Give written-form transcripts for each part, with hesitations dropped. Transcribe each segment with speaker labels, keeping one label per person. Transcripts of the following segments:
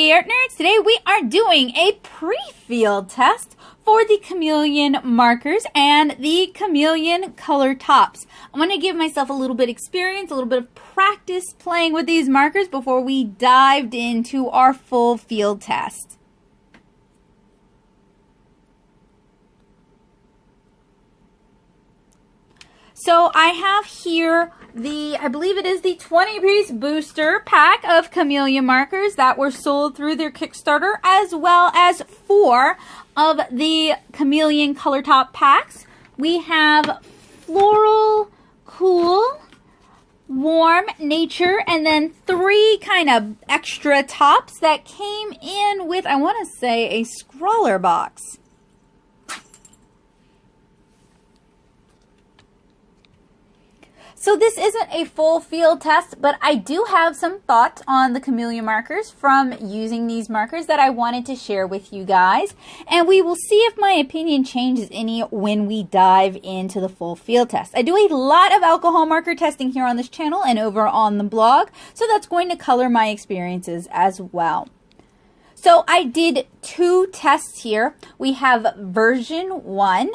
Speaker 1: Hey Artnerds, today we are doing a pre-field test for the Chameleon Markers and the Chameleon color tops. I'm going to give myself a little bit of experience, a little bit of practice playing with these markers before we dived into our full field test. So I have here I believe it is the 20-piece booster pack of Chameleon markers that were sold through their Kickstarter, as well as 4 of the Chameleon color top packs. We have floral, cool, warm, nature, and then 3 kind of extra tops that came in with, I want to say, a scrawler box. So this isn't a full field test, but I do have some thoughts on the Chameleon markers from using these markers that I wanted to share with you guys. And we will see if my opinion changes any when we dive into the full field test. I do a lot of alcohol marker testing here on this channel and over on the blog, so that's going to color my experiences as well. So I did 2 tests here. We have version 1.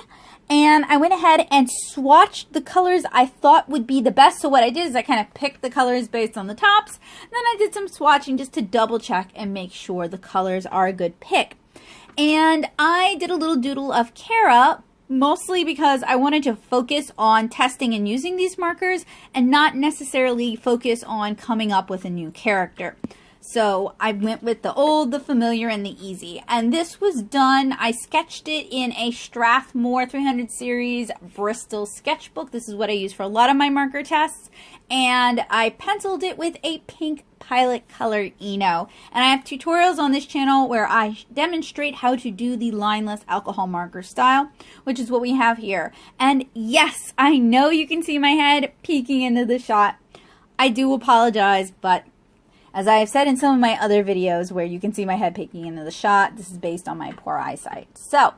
Speaker 1: And I went ahead and swatched the colors I thought would be the best. So what I did is I kind of picked the colors based on the tops. And then I did some swatching just to double check and make sure the colors are a good pick. And I did a little doodle of Kara, mostly because I wanted to focus on testing and using these markers and not necessarily focus on coming up with a new character. So I went with the old, the familiar, and the easy. And this was done, I sketched it in a Strathmore 300 series Bristol sketchbook. This is what I use for a lot of my marker tests. And I penciled it with a pink Pilot Color Eno. And I have tutorials on this channel where I demonstrate how to do the lineless alcohol marker style, which is what we have here. And yes, I know you can see my head peeking into the shot. I do apologize, but as I have said in some of my other videos where you can see my head peeking into the shot, this is based on my poor eyesight. So,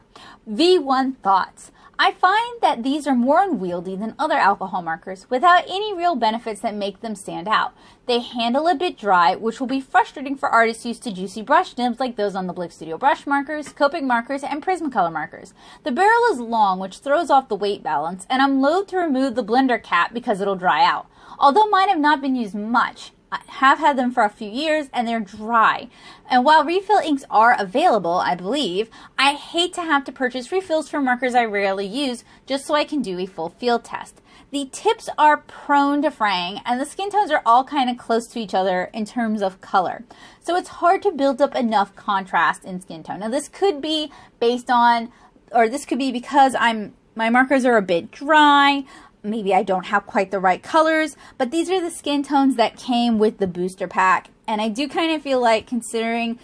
Speaker 1: V1 thoughts. I find that these are more unwieldy than other alcohol markers without any real benefits that make them stand out. They handle a bit dry, which will be frustrating for artists used to juicy brush nibs like those on the Blick Studio Brush markers, Copic markers, and Prismacolor markers. The barrel is long, which throws off the weight balance, and I'm loath to remove the blender cap because it'll dry out. Although mine have not been used much, I have had them for a few years and they're dry. And while refill inks are available, I believe, I hate to have to purchase refills for markers I rarely use just so I can do a full field test. The tips are prone to fraying and the skin tones are all kind of close to each other in terms of color. So it's hard to build up enough contrast in skin tone. Now this could be based on, or this could be because my markers are a bit dry. Maybe I don't have quite the right colors, but these are the skin tones that came with the booster pack. And I do kind of feel like, considering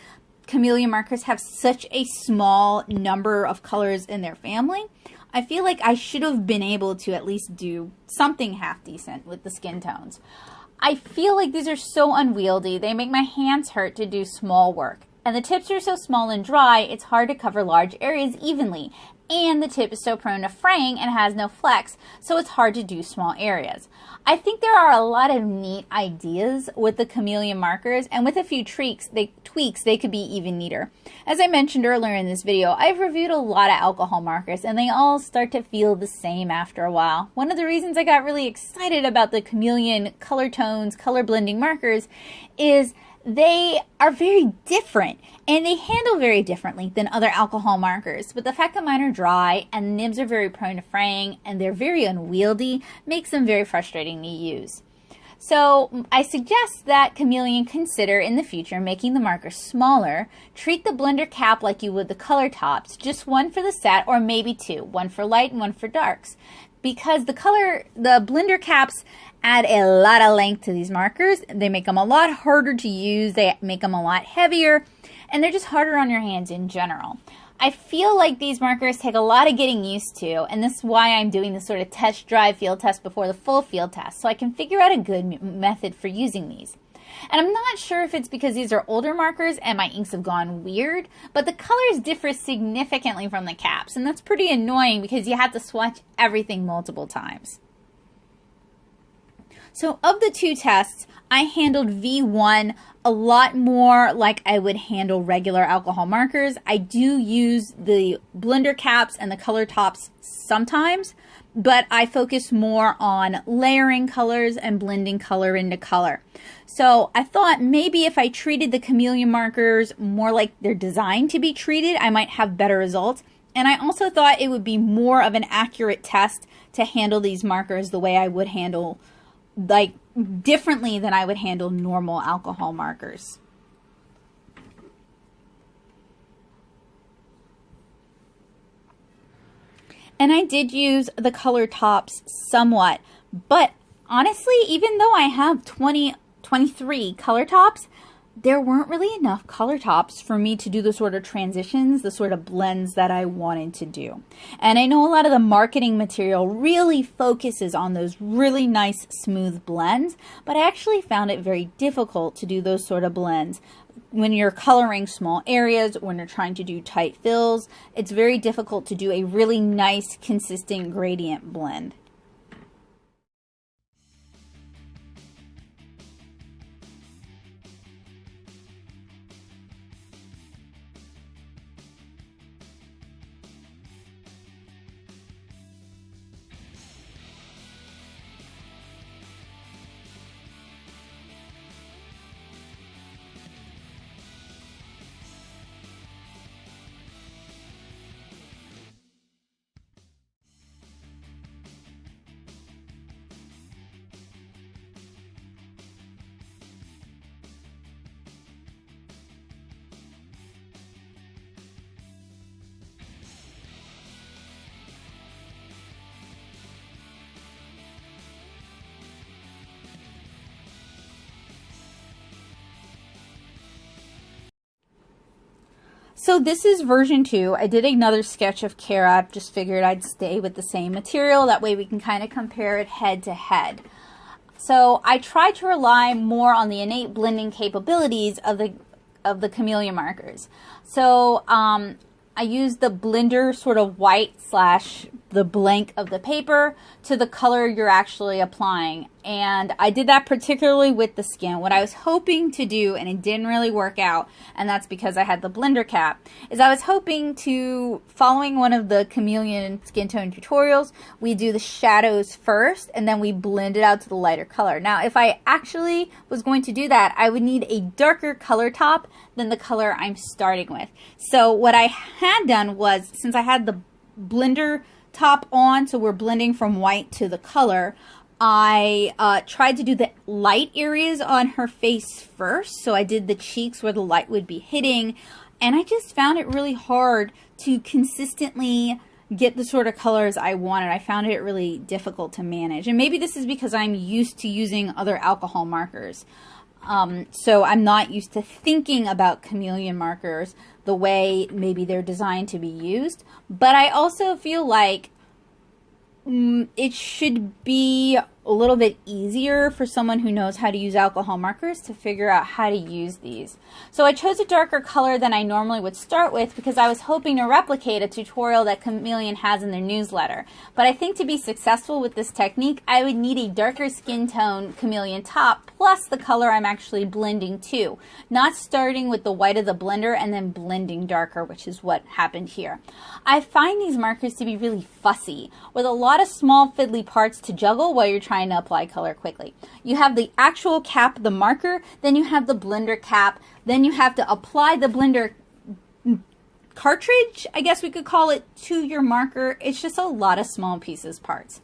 Speaker 1: Chameleon markers have such a small number of colors in their family, I feel like I should have been able to at least do something half decent with the skin tones. I feel like these are so unwieldy, they make my hands hurt to do small work. And the tips are so small and dry, it's hard to cover large areas evenly. And the tip is so prone to fraying and has no flex, so it's hard to do small areas. I think there are a lot of neat ideas with the Chameleon markers, and with a few tweaks, they could be even neater. As I mentioned earlier in this video, I've reviewed a lot of alcohol markers, and they all start to feel the same after a while. One of the reasons I got really excited about the Chameleon color tones, color blending markers, is they are very different and they handle very differently than other alcohol markers. But the fact that mine are dry and the nibs are very prone to fraying and they're very unwieldy makes them very frustrating to use. So I suggest that Chameleon consider in the future making the markers smaller. Treat the blender cap like you would the color tops, just one for the set or maybe 2, one for light and one for darks. Because the blender caps add a lot of length to these markers. They make them a lot harder to use, they make them a lot heavier, and they're just harder on your hands in general. I feel like these markers take a lot of getting used to, and this is why I'm doing this sort of test drive field test before the full field test, so I can figure out a good method for using these. And I'm not sure if it's because these are older markers and my inks have gone weird, but the colors differ significantly from the caps, and that's pretty annoying because you have to swatch everything multiple times. So of the two tests, I handled V1 a lot more like I would handle regular alcohol markers. I do use the blender caps and the color tops sometimes, but I focus more on layering colors and blending color into color. So I thought maybe if I treated the Chameleon markers more like they're designed to be treated, I might have better results. And I also thought it would be more of an accurate test to handle these markers the way I would handle, like, differently than I would handle normal alcohol markers. And I did use the color tops somewhat, but honestly, even though I have 23 color tops, there weren't really enough color tops for me to do the sort of transitions, the sort of blends that I wanted to do. And I know a lot of the marketing material really focuses on those really nice smooth blends, but I actually found it very difficult to do those sort of blends. When you're coloring small areas, when you're trying to do tight fills, it's very difficult to do a really nice, consistent gradient blend. So this is version 2. I did another sketch of Kara. Just figured I'd stay with the same material. That way we can kind of compare it head to head. So I tried to rely more on the innate blending capabilities of the Chameleon markers. So I used the blender sort of white / the blank of the paper to the color you're actually applying. And I did that particularly with the skin. What I was hoping to do, and it didn't really work out, and that's because I had the blender cap, is I was hoping to, following one of the Chameleon skin tone tutorials, we do the shadows first and then we blend it out to the lighter color. Now, if I actually was going to do that, I would need a darker color top than the color I'm starting with. So what I had done was, since I had the blender top on, so we're blending from white to the color, I tried to do the light areas on her face first. So I did the cheeks where the light would be hitting, and I just found it really hard to consistently get the sort of colors I wanted. I found it really difficult to manage, and maybe this is because I'm used to using other alcohol markers. So I'm not used to thinking about Chameleon markers the way maybe they're designed to be used. But I also feel like it should be a little bit easier for someone who knows how to use alcohol markers to figure out how to use these. So I chose a darker color than I normally would start with because I was hoping to replicate a tutorial that Chameleon has in their newsletter. But I think to be successful with this technique, I would need a darker skin tone Chameleon top plus the color I'm actually blending to, not starting with the white of the blender and then blending darker, which is what happened here. I find these markers to be really fussy, with a lot of small fiddly parts to juggle while you're trying to apply color quickly. You have the actual cap, the marker, then you have the blender cap, then you have to apply the blender cartridge, I guess we could call it, to your marker. It's just a lot of small pieces, parts.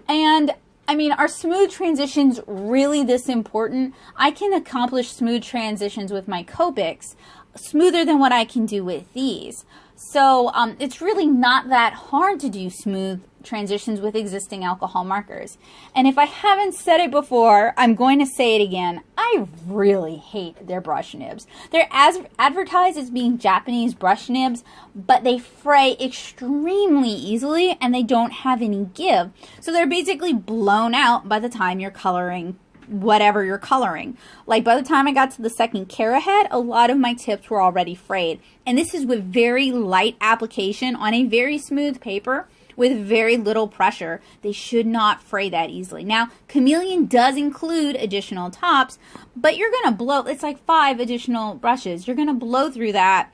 Speaker 1: And I mean, are smooth transitions really this important? I can accomplish smooth transitions with my Copics smoother than what I can do with these. So it's really not that hard to do smooth transitions with existing alcohol markers. And if I haven't said it before, I'm going to say it again. I really hate their brush nibs. They're advertised as being Japanese brush nibs, but they fray extremely easily and they don't have any give. So they're basically blown out by the time you're coloring whatever you're coloring. Like by the time I got to the second Kara head, a lot of my tips were already frayed. And this is with very light application on a very smooth paper with very little pressure. They should not fray that easily. Now, Chameleon does include additional tops, but you're going to blow, it's like 5 additional brushes. You're going to blow through that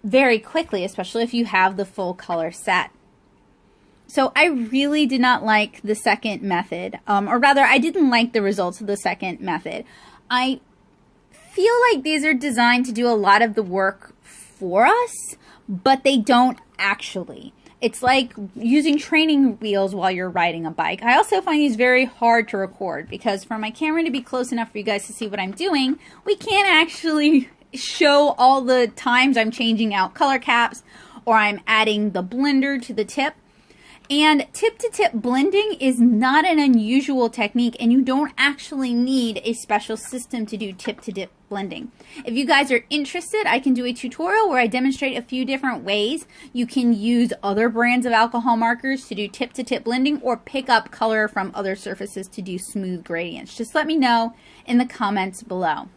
Speaker 1: very quickly, especially if you have the full color set. So I really did not like the second method, or rather I didn't like the results of the second method. I feel like these are designed to do a lot of the work for us, but they don't actually. It's like using training wheels while you're riding a bike. I also find these very hard to record because for my camera to be close enough for you guys to see what I'm doing, we can't actually show all the times I'm changing out color caps or I'm adding the blender to the tip. And tip-to-tip blending is not an unusual technique, and you don't actually need a special system to do tip-to-tip blending. If you guys are interested, I can do a tutorial where I demonstrate a few different ways you can use other brands of alcohol markers to do tip-to-tip blending or pick up color from other surfaces to do smooth gradients. Just let me know in the comments below.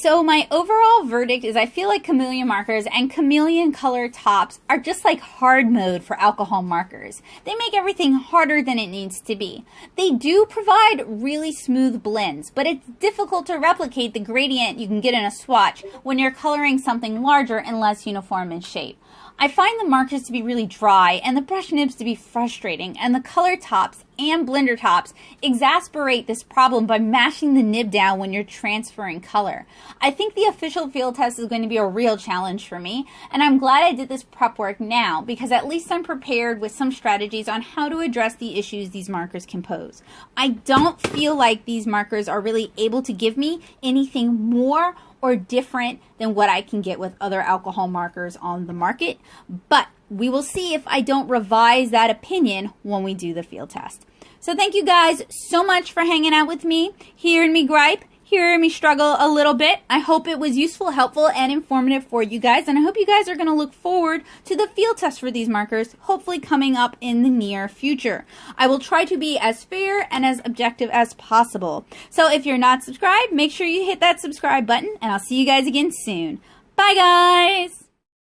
Speaker 1: So my overall verdict is I feel like Chameleon markers and Chameleon color tops are just like hard mode for alcohol markers. They make everything harder than it needs to be. They do provide really smooth blends, but it's difficult to replicate the gradient you can get in a swatch when you're coloring something larger and less uniform in shape. I find the markers to be really dry and the brush nibs to be frustrating, and the color tops and blender tops exasperate this problem by mashing the nib down when you're transferring color. I think the official field test is going to be a real challenge for me, and I'm glad I did this prep work now because at least I'm prepared with some strategies on how to address the issues these markers can pose. I don't feel like these markers are really able to give me anything more or different than what I can get with other alcohol markers on the market, but we will see if I don't revise that opinion when we do the field test. So thank you guys so much for hanging out with me, hearing me gripe, hearing me struggle a little bit. I hope it was useful, helpful, and informative for you guys, and I hope you guys are going to look forward to the field test for these markers, hopefully coming up in the near future. I will try to be as fair and as objective as possible. So if you're not subscribed, make sure you hit that subscribe button, and I'll see you guys again soon. Bye, guys!